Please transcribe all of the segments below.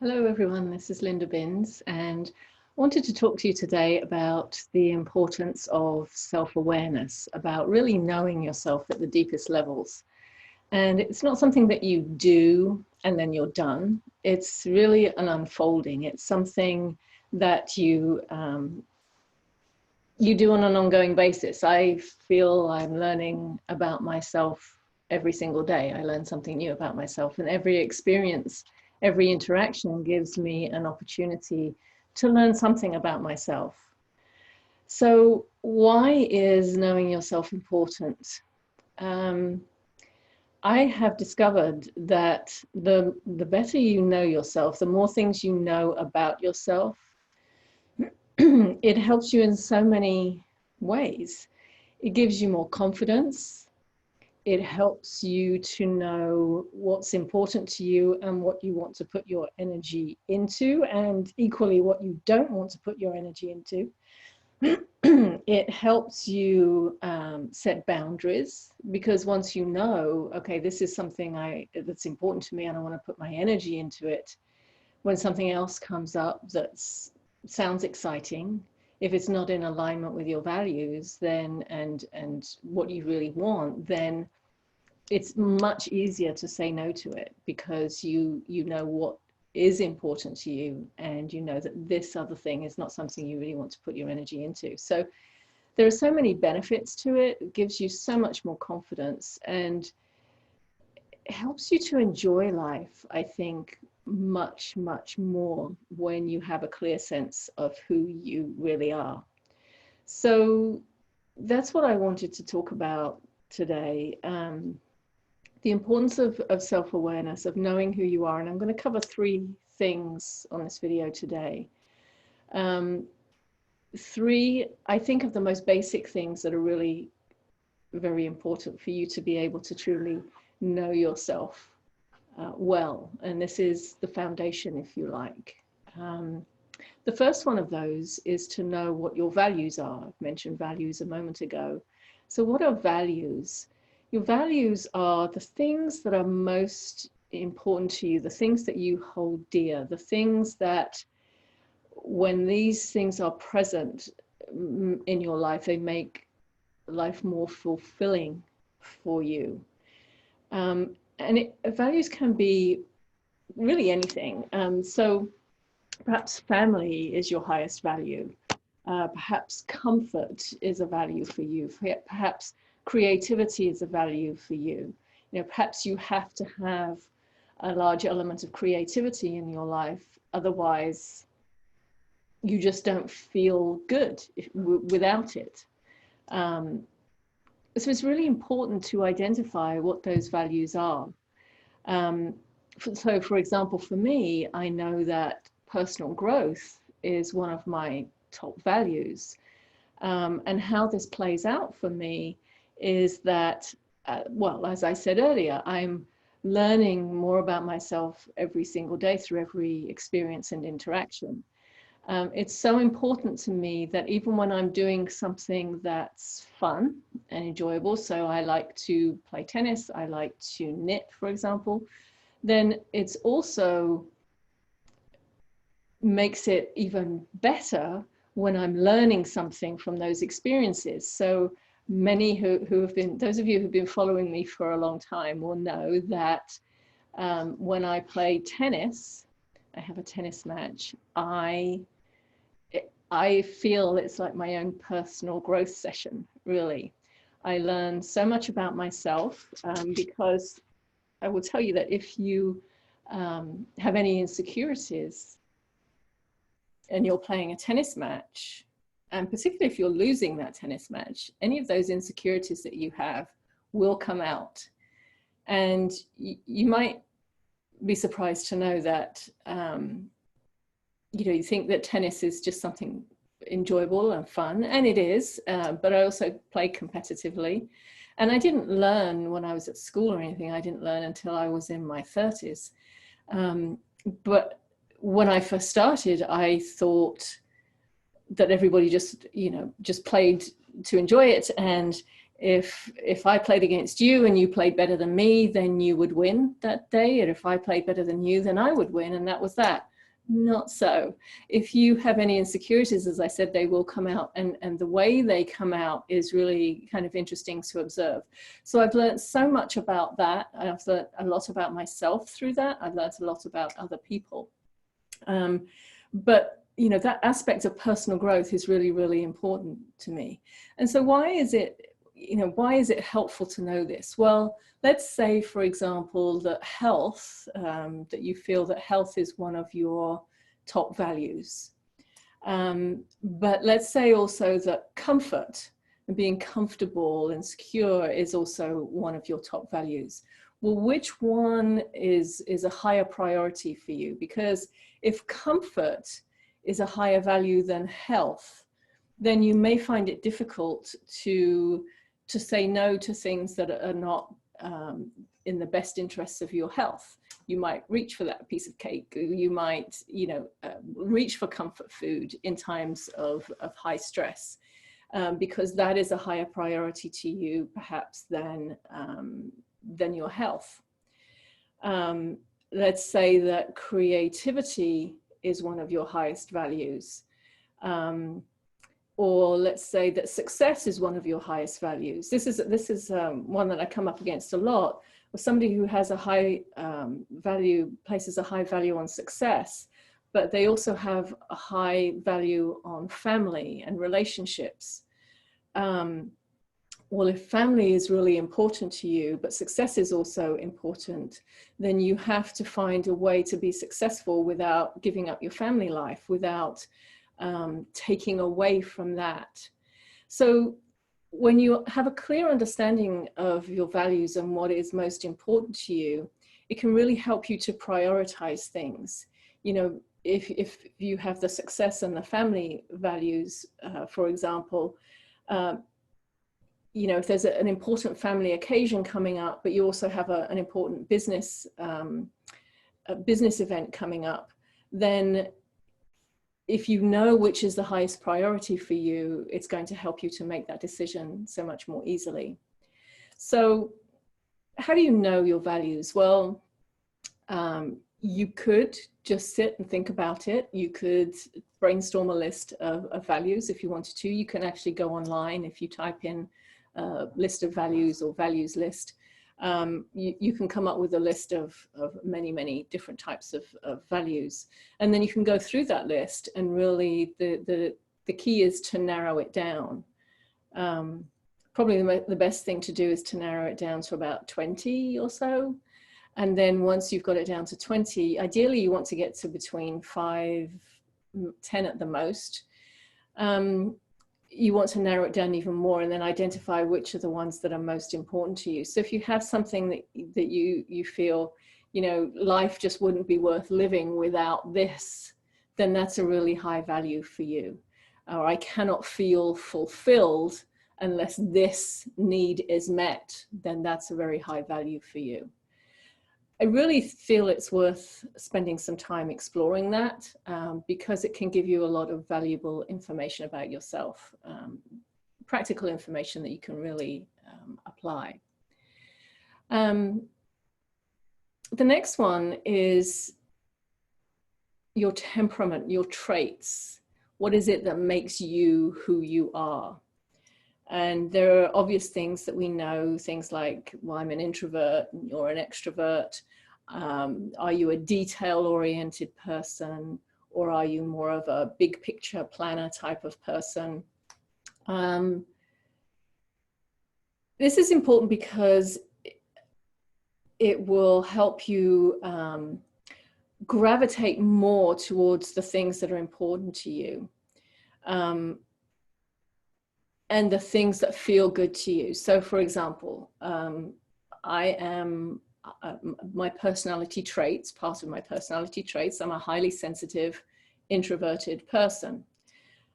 Hello everyone, this is Linda Binns and I wanted to talk to you today about the importance of self-awareness, about really knowing yourself at the deepest levels. And it's not something that you do and then you're done. It's really an unfolding. It's something that you do on an ongoing basis. I feel I'm learning about myself every single day. I learn something new about myself, and every experience, every interaction gives me an opportunity to learn something about myself. So why is knowing yourself important? I have discovered that the better you know yourself, the more things you know about yourself, it helps you in so many ways. It gives you more confidence. It helps you to know what's important to you and what you want to put your energy into, and equally what you don't want to put your energy into. It helps you set boundaries, because once you know, okay, this is something that's important to me and I want to put my energy into it, when something else comes up that sounds exciting, if it's not in alignment with your values, then and what you really want, then it's much easier to say no to it, because you know what is important to you, and you know that this other thing is not something you really want to put your energy into. So there are so many benefits to it. It gives you so much more confidence, and it helps you to enjoy life, I think, much more when you have a clear sense of who you really are. So that's what I wanted to talk about today. The importance of self-awareness, of knowing who you are. And I'm going to cover three things on this video today. Three, I think, of the most basic things that are really very important for you to be able to truly know yourself well. And this is the foundation, if you like. The first one of those is to know what your values are. I've mentioned values a moment ago. So what are values? Your values are the things that are most important to you, the things that you hold dear, the things that, when these things are present in your life, they make life more fulfilling for you. Values can be really anything. So perhaps family is your highest value. Perhaps comfort is a value for you. Perhaps creativity is a value for you. Perhaps you have to have a large element of creativity in your life. Otherwise, you just don't feel good without it. So it's really important to identify what those values are. So for example, for me, I know that personal growth is one of my top values. And how this plays out for me is that, well, as I said earlier, I'm learning more about myself every single day through every experience and interaction. It's so important to me that even when I'm doing something that's fun and enjoyable, so I like to play tennis, I like to knit, for example, then it's also makes it even better when I'm learning something from those experiences. So many who have been, those of you who've been following me for a long time will know that when I play tennis, I have a tennis match, I feel it's like my own personal growth session, really. I learn so much about myself, because I will tell you that if you have any insecurities and you're playing a tennis match, and particularly if you're losing that tennis match, any of those insecurities that you have will come out. And you might be surprised to know that, you think that tennis is just something enjoyable and fun, and it is, but I also play competitively. And I didn't learn when I was at school or anything. I didn't learn until I was in my 30s. But when I first started, I thought that everybody just played to enjoy it, and If I played against you and you played better than me, then you would win that day. And if I played better than you, then I would win. And that was that. Not so. If you have any insecurities, as I said, they will come out. And the way they come out is really kind of interesting to observe. So I've learned so much about that. I've learned a lot about myself through that. I've learned a lot about other people. But you know, that aspect of personal growth is really, really important to me. And so why is it, you know, why is it helpful to know this? Well, let's say, for example, that health, that you feel that health is one of your top values. But let's say also that comfort and being comfortable and secure is also one of your top values. Well, which one is a higher priority for you? Because if comfort is a higher value than health, then you may find it difficult to say no to things that are not in the best interests of your health. You might reach for that piece of cake. You might, you know, reach for comfort food in times of high stress, because that is a higher priority to you, perhaps, than your health. Let's say that creativity is one of your highest values. Or let's say that success is one of your highest values. This is one that I come up against a lot, with somebody who has a high value, places a high value on success, but they also have a high value on family and relationships. Well, if family is really important to you, but success is also important, then you have to find a way to be successful without giving up your family life, without taking away from that. So when you have a clear understanding of your values and what is most important to you, it can really help you to prioritize things. You know, if you have the success and the family values, for example, you know, if there's an important family occasion coming up, but you also have an important business event coming up, then if you know which is the highest priority for you, it's going to help you to make that decision so much more easily. So how do you know your values? Well, you could just sit and think about it. You could brainstorm a list of values if you wanted to. You can actually go online. If you type in list of values or values list, you can come up with a list of many, many different types of values. And then you can go through that list, and really the key is to narrow it down. Probably the best thing to do is to narrow it down to about 20 or so. And then once you've got it down to 20, ideally you want to get to between 5, 10 at the most. You want to narrow it down even more, and then identify which are the ones that are most important to you. So if you have something that you feel, you know, life just wouldn't be worth living without this, then that's a really high value for you. Or I cannot feel fulfilled unless this need is met, then that's a very high value for you. I really feel it's worth spending some time exploring that, because it can give you a lot of valuable information about yourself, practical information that you can really apply. The next one is your temperament, your traits. What is it that makes you who you are? And there are obvious things that we know, things like, well, I'm an introvert, you're an extrovert. Are you a detail-oriented person, or are you more of a big picture planner type of person? This is important because it will help you gravitate more towards the things that are important to you. And the things that feel good to you. So for example, my personality traits, part of my personality traits, I'm a highly sensitive, introverted person.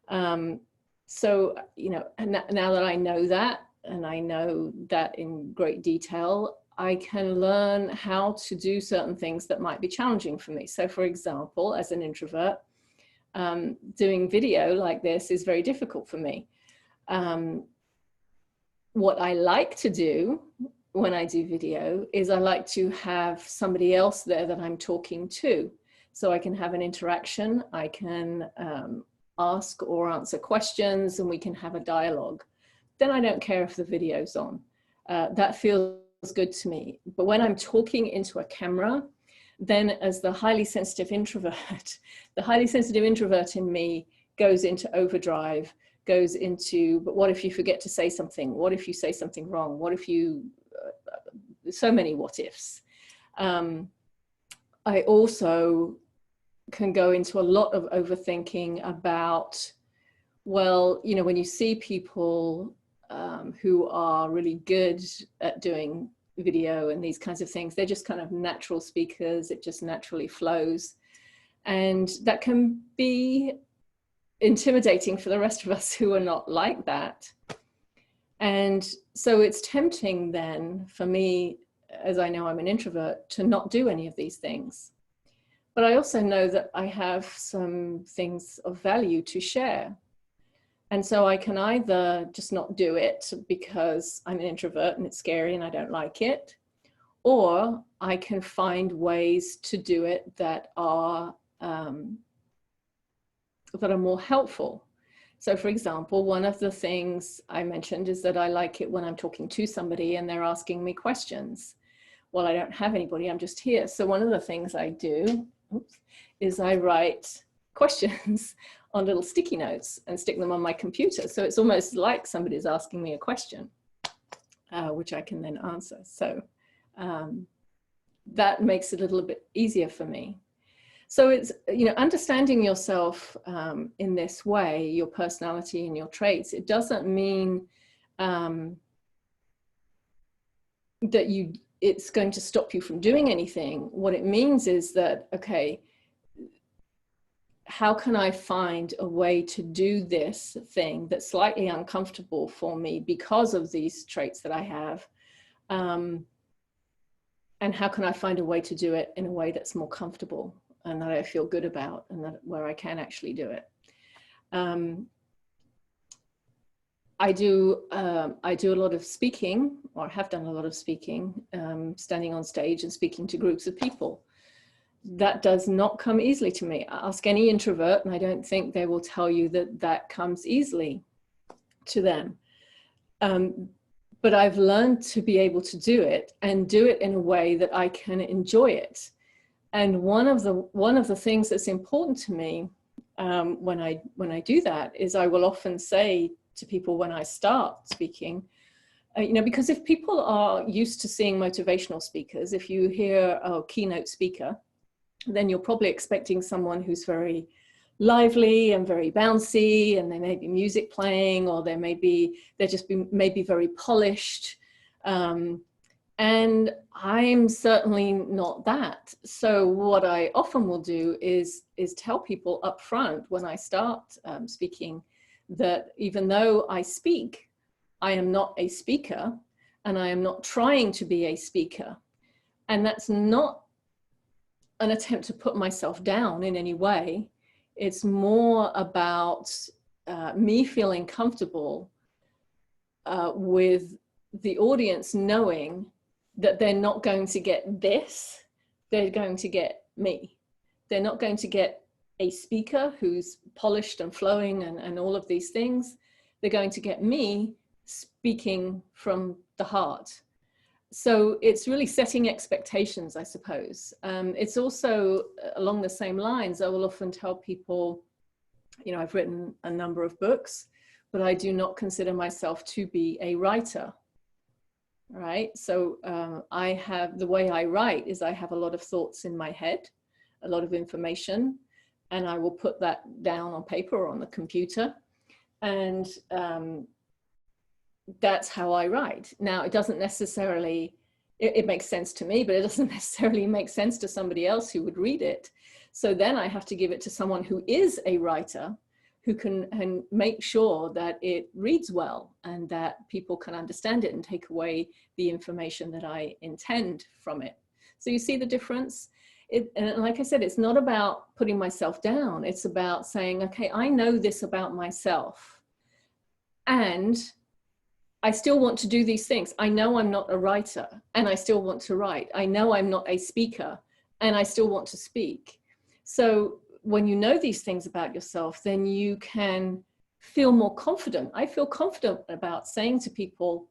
So, you know, now that I know that, and I know that in great detail, I can learn how to do certain things that might be challenging for me. So for example, as an introvert, doing video like this is very difficult for me. what I like to do when I do video is I like to have somebody else there that I'm talking to. So I can have an interaction, I can ask or answer questions, and we can have a dialogue. Then I don't care if the video's on. That feels good to me. But when I'm talking into a camera, then as the highly sensitive introvert, the highly sensitive introvert in me goes into overdrive, goes into, but what if you forget to say something? What if you say something wrong? What if you, so many what ifs. I also can go into a lot of overthinking about, well, you know, when you see people who are really good at doing video and these kinds of things, they're just kind of natural speakers, it just naturally flows. And that can be intimidating for the rest of us who are not like that. And so it's tempting then for me, as I know I'm an introvert, to not do any of these things. But I also know that I have some things of value to share. And so I can either just not do it because I'm an introvert and it's scary and I don't like it, or I can find ways to do it that are more helpful. So for example, one of the things I mentioned is that I like it when I'm talking to somebody and they're asking me questions. Well, I don't have anybody, I'm just here. So one of the things I do is I write questions on little sticky notes and stick them on my computer. So it's almost like somebody's asking me a question, which I can then answer. So that makes it a little bit easier for me. So it's, you know, understanding yourself in this way, your personality and your traits, it doesn't mean that it's going to stop you from doing anything. What it means is that, okay, how can I find a way to do this thing that's slightly uncomfortable for me because of these traits that I have? And how can I find a way to do it in a way that's more comfortable and that I feel good about, and that where I can actually do it? I do a lot of speaking, or have done a lot of speaking, standing on stage and speaking to groups of people. That does not come easily to me. Ask any introvert, and I don't think they will tell you that that comes easily to them. But I've learned to be able to do it, and do it in a way that I can enjoy it. And one of the things that's important to me when I do that is I will often say to people when I start speaking, you know, because if people are used to seeing motivational speakers, if you hear a keynote speaker, then you're probably expecting someone who's very lively and very bouncy, and there may be music playing, or they're maybe very polished. And I'm certainly not that. So what I often will do is tell people up front when I start speaking that even though I speak, I am not a speaker, and I am not trying to be a speaker. And that's not an attempt to put myself down in any way. It's more about me feeling comfortable with the audience knowing that they're not going to get this, they're going to get me. They're not going to get a speaker who's polished and flowing and all of these things. They're going to get me speaking from the heart. So it's really setting expectations, I suppose. It's also along the same lines. I will often tell people, you know, I've written a number of books, but I do not consider myself to be a writer, right? So the way I write is I have a lot of thoughts in my head, a lot of information, and I will put that down on paper or on the computer. And that's how I write. Now, it doesn't necessarily, it makes sense to me, but it doesn't necessarily make sense to somebody else who would read it. So then I have to give it to someone who is a writer, who can make sure that it reads well and that people can understand it and take away the information that I intend from it. So you see the difference? And like I said, it's not about putting myself down. It's about saying, okay, I know this about myself, and I still want to do these things. I know I'm not a writer and I still want to write. I know I'm not a speaker and I still want to speak. So when you know these things about yourself, then you can feel more confident. I feel confident about saying to people,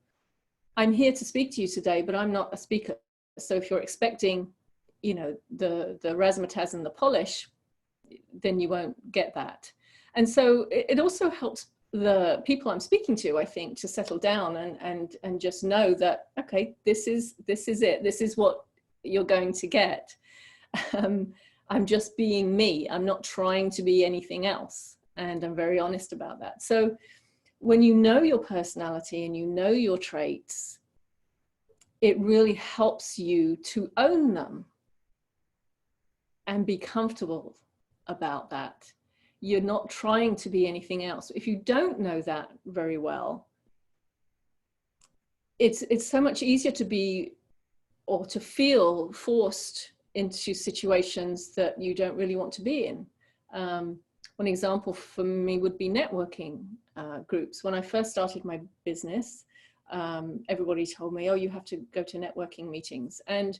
I'm here to speak to you today, but I'm not a speaker. So if you're expecting, you know, the razzmatazz and the polish, then you won't get that. And so it also helps the people I'm speaking to, I think, to settle down and just know that, okay, this is it. This is what you're going to get. I'm just being me. I'm not trying to be anything else. And I'm very honest about that. So when you know your personality and you know your traits, it really helps you to own them and be comfortable about that. You're not trying to be anything else. If you don't know that very well, it's so much easier to be or to feel forced into situations that you don't really want to be in. One example for me would be networking groups. When I first started my business, everybody told me, oh, you have to go to networking meetings and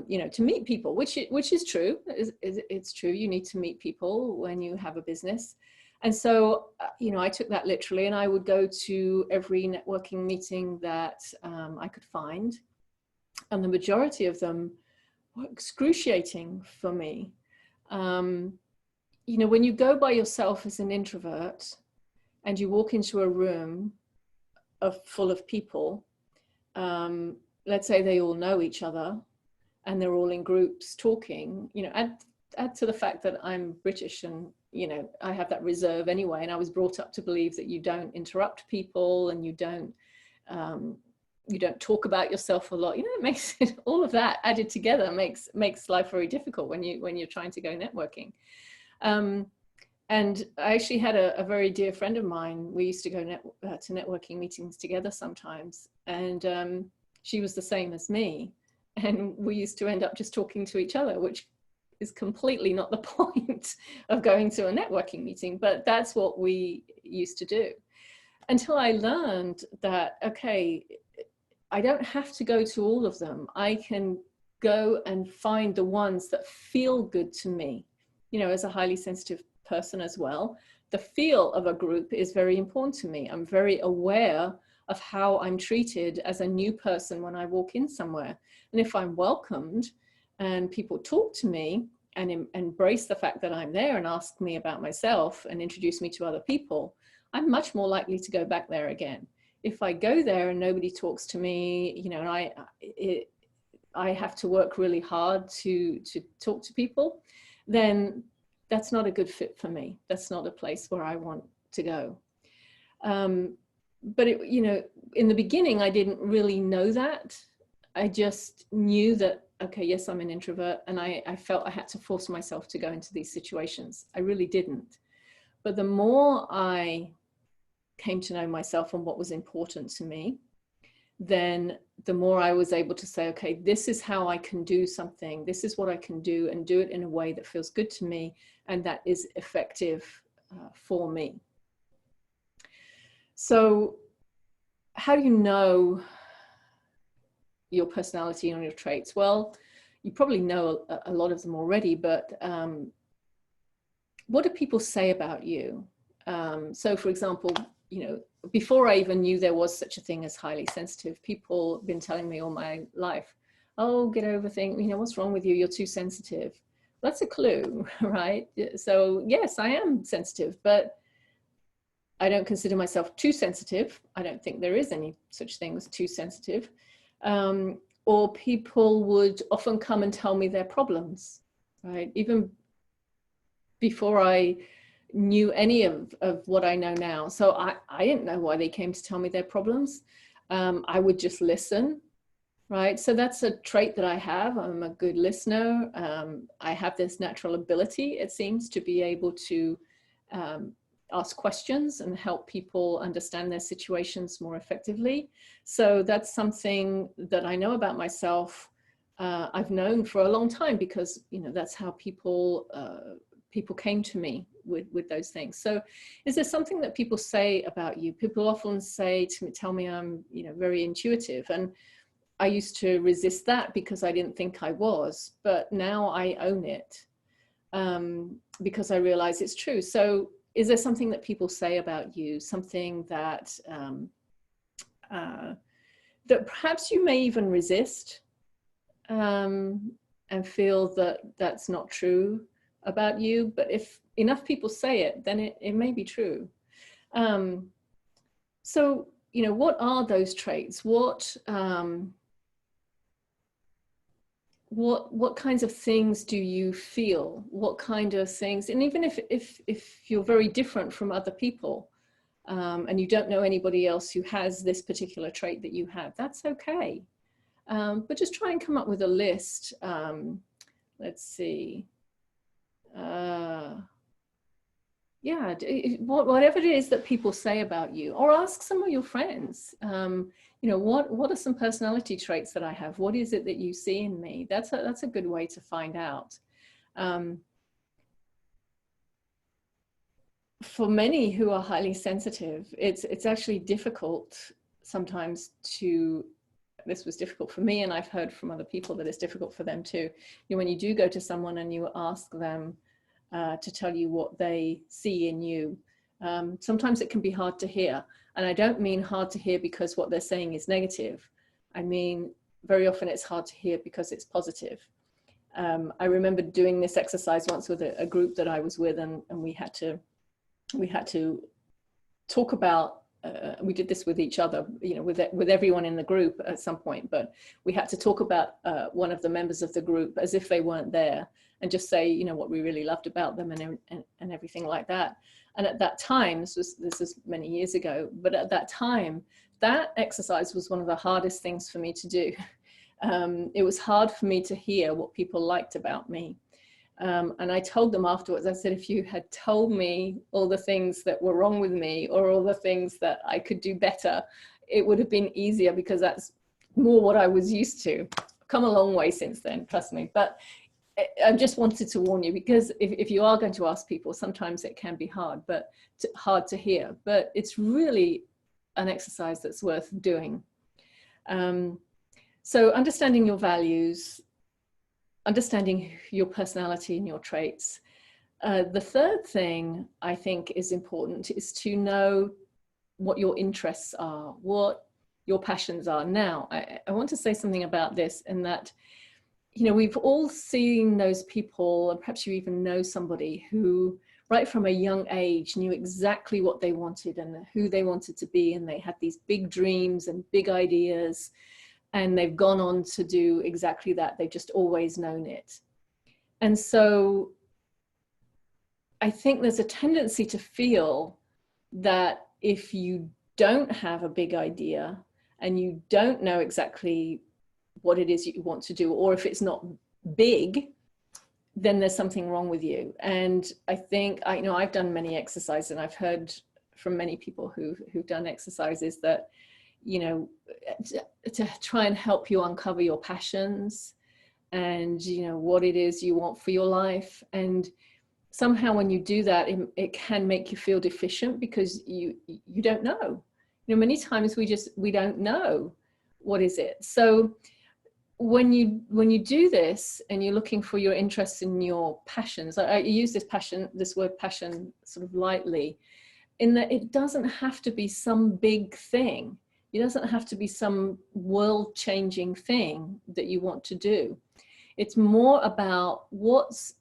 you know, to meet people, which is true. It's true. You need to meet people when you have a business. And so, you know, I took that literally, and I would go to every networking meeting that I could find. And the majority of them were excruciating for me. You know, when you go by yourself as an introvert and you walk into a room full of people, let's say they all know each other, and they're all in groups talking, you know, add to the fact that I'm British and, you know, I have that reserve anyway. And I was brought up to believe that you don't interrupt people and you don't talk about yourself a lot. You know, it makes it, all of that added together makes life very difficult when you're trying to go networking. And I actually had a very dear friend of mine. We used to go to networking meetings together sometimes. And she was the same as me. And we used to end up just talking to each other, which is completely not the point of going to a networking meeting, but that's what we used to do. Until I learned that, okay, I don't have to go to all of them. I can go and find the ones that feel good to me. You know, as a highly sensitive person as well, the feel of a group is very important to me. I'm very aware of how I'm treated as a new person when I walk in somewhere. And if I'm welcomed and people talk to me and embrace the fact that I'm there and ask me about myself and introduce me to other people, I'm much more likely to go back there again. If I go there and nobody talks to me, you know, and I have to work really hard to talk to people, then that's not a good fit for me. That's not a place where I want to go. But you know, in the beginning, I didn't really know that. I just knew that, okay, yes, I'm an introvert, and I felt I had to force myself to go into these situations. I really didn't. But the more I came to know myself and what was important to me, then the more I was able to say, okay, this is how I can do something. This is what I can do, and do it in a way that feels good to me and that is effective for me. So how do you know your personality and your traits? Well, you probably know a lot of them already, but what do people say about you? So for example, you know, before I even knew there was such a thing as highly sensitive, people have been telling me all my life, oh, get over things, you know, what's wrong with you? You're too sensitive. That's a clue, right? So yes, I am sensitive, but I don't consider myself too sensitive. I don't think there is any such thing as too sensitive. Or people would often come and tell me their problems, right? Even before I knew any of what I know now. So I didn't know why they came to tell me their problems. I would just listen, right? So that's a trait that I have. I'm a good listener. I have this natural ability, it seems, to be able to ask questions and help people understand their situations more effectively. So that's something that I know about myself. I've known for a long time because, you know, that's how people came to me with those things. So is there something that people say about you? People often say to me, tell me I'm, you know, very intuitive. And I used to resist that because I didn't think I was, but now I own it, because I realize it's true. So is there something that people say about you, something that, that perhaps you may even resist, and feel that that's not true about you, but if enough people say it, then it may be true. So, you know, what are those traits? What kinds of things do you feel? What kind of things? And even if you're very different from other people, and you don't know anybody else who has this particular trait that you have, that's okay. But just try and come up with a list. Let's see. Yeah, whatever it is that people say about you, or ask some of your friends, you know, what are some personality traits that I have? What is it that you see in me? That's a good way to find out. For many who are highly sensitive, it's actually difficult sometimes to, this was difficult for me, and I've heard from other people that it's difficult for them too. You know, when you do go to someone and you ask them to tell you what they see in you, sometimes it can be hard to hear. And I don't mean hard to hear because what they're saying is negative. I mean, very often it's hard to hear because it's positive. I remember doing this exercise once with a group that I was with, and we had to talk about, we did this with each other, you know, with everyone in the group at some point, but we had to talk about one of the members of the group as if they weren't there, and just say, you know, what we really loved about them and everything like that. And at that time, this is many years ago, but at that time, that exercise was one of the hardest things for me to do. It was hard for me to hear what people liked about me. And I told them afterwards, I said, if you had told me all the things that were wrong with me, or all the things that I could do better, it would have been easier, because that's more what I was used to. I've come a long way since then, trust me. But I just wanted to warn you, because if you are going to ask people, sometimes it can be hard, but hard to hear. But it's really an exercise that's worth doing. So understanding your values, understanding your personality and your traits. The third thing I think is important is to know what your interests are, what your passions are. Now, I want to say something about this, in that, you know, we've all seen those people, and perhaps you even know somebody who right from a young age knew exactly what they wanted and who they wanted to be, and they had these big dreams and big ideas, and they've gone on to do exactly that. They've just always known it. And so I think there's a tendency to feel that if you don't have a big idea and you don't know exactly what it is you want to do, or if it's not big, then there's something wrong with you. And I think, you know, I've done many exercises, and I've heard from many people who've done exercises that, you know, to try and help you uncover your passions and, you know, what it is you want for your life. And somehow when you do that, it can make you feel deficient, because you don't know. You know, many times we don't know what is it. So when you do this and you're looking for your interests and your passions, I use this word passion sort of lightly, in that it doesn't have to be some big thing. It doesn't have to be some world-changing thing that you want to do. It's more about what's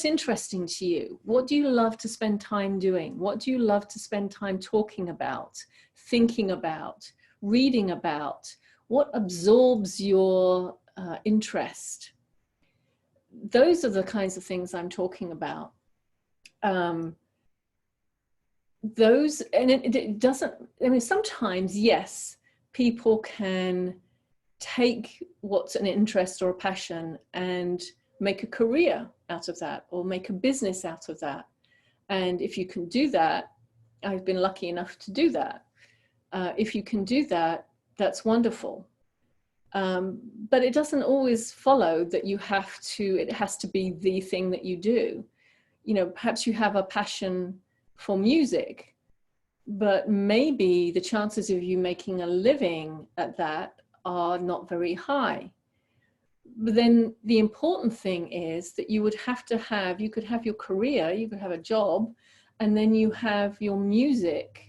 interesting to you. What do you love to spend time doing? What do you love to spend time talking about, thinking about, reading about? What absorbs your interest? Those are the kinds of things I'm talking about. Those, and it doesn't, I mean, sometimes, yes, people can take what's an interest or a passion and make a career out of that, or make a business out of that. And if you can do that, I've been lucky enough to do that. If you can do that, that's wonderful. But it doesn't always follow that it has to be the thing that you do. you know, perhaps you have a passion for music, but maybe the chances of you making a living at that are not very high. But then the important thing is that you would have to have, you could have your career, you could have a job, and then you have your music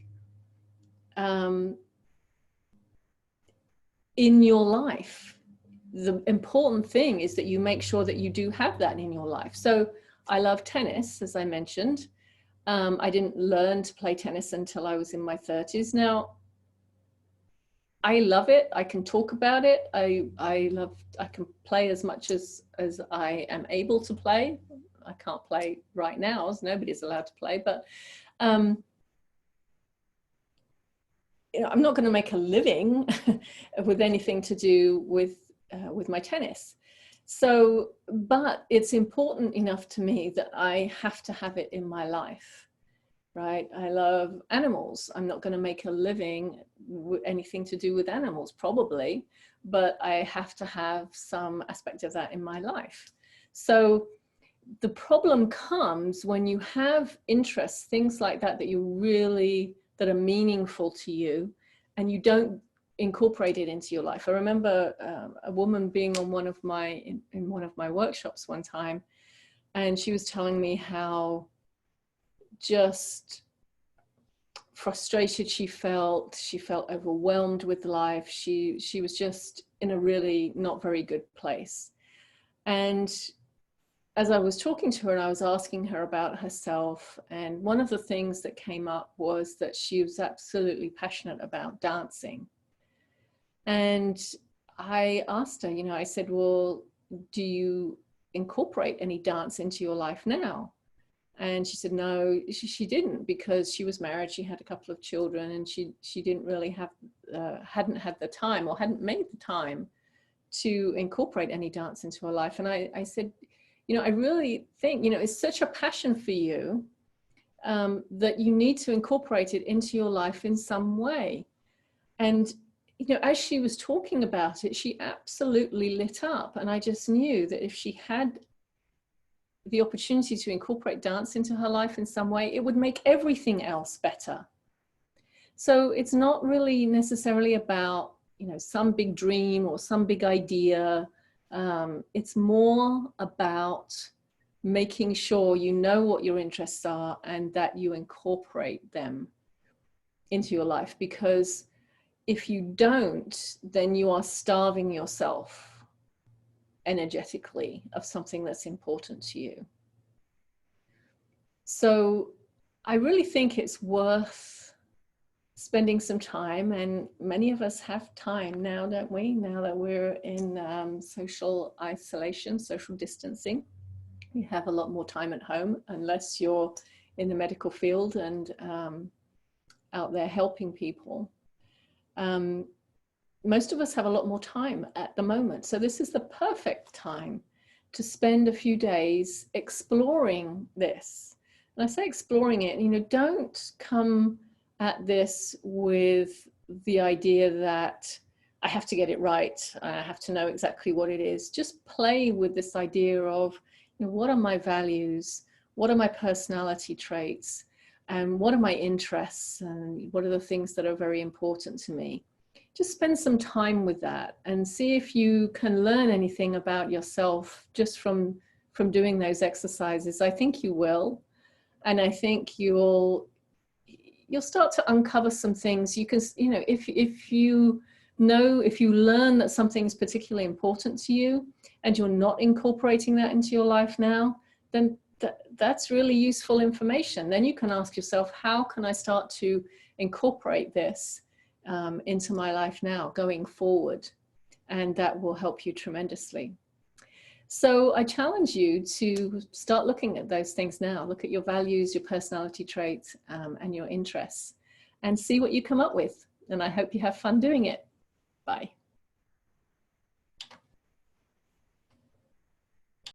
in your life. The important thing is that you make sure that you do have that in your life. So I love tennis, as I mentioned. I didn't learn to play tennis until I was in my 30s. Now, I love it. I can talk about it. I can play as much as I am able to play. I can't play right now, as nobody's allowed to play, but you know, I'm not going to make a living with anything to do with my tennis. So, but it's important enough to me that I have to have it in my life, right? I love animals. I'm not going to make a living with anything to do with animals, probably, but I have to have some aspect of that in my life. So the problem comes when you have interests, things like that, that you really, that are meaningful to you, and you don't incorporate it into your life. I remember a woman being on one of my, in one of my workshops one time, and she was telling me how just frustrated she felt overwhelmed with life. She was just in a really not very good place. And as I was talking to her and I was asking her about herself, and one of the things that came up was that she was absolutely passionate about dancing. And I asked her, you know, I said, well, do you incorporate any dance into your life now? And she said, no, she didn't, because she was married, she had a couple of children, and she didn't really have, hadn't had the time, or hadn't made the time to incorporate any dance into her life. And I said, you know, I really think, you know, it's such a passion for you that you need to incorporate it into your life in some way. And, you know, as she was talking about it, she absolutely lit up. And I just knew that if she had the opportunity to incorporate dance into her life in some way, it would make everything else better. So it's not really necessarily about, you know, some big dream or some big idea. It's more about making sure you know what your interests are and that you incorporate them into your life. Because if you don't, then you are starving yourself energetically of something that's important to you. So I really think it's worth spending some time, and many of us have time now, don't we? Now that we're in social isolation, social distancing, we have a lot more time at home, unless you're in the medical field and out there helping people. Most of us have a lot more time at the moment. So this is the perfect time to spend a few days exploring this. And I say exploring it, you know, don't come at this with the idea that I have to get it right, I have to know exactly what it is. Just play with this idea of, you know, what are my values? What are my personality traits? And what are my interests? And what are the things that are very important to me? Just spend some time with that and see if you can learn anything about yourself just from doing those exercises. I think you will. And I think you'll start to uncover some things. You can, you know, if you learn that something's particularly important to you and you're not incorporating that into your life now, then that's really useful information. Then you can ask yourself, how can I start to incorporate this into my life now going forward? And that will help you tremendously. So I challenge you to start looking at those things now. Look at your values, your personality traits, and your interests, and see what you come up with. And I hope you have fun doing it. Bye.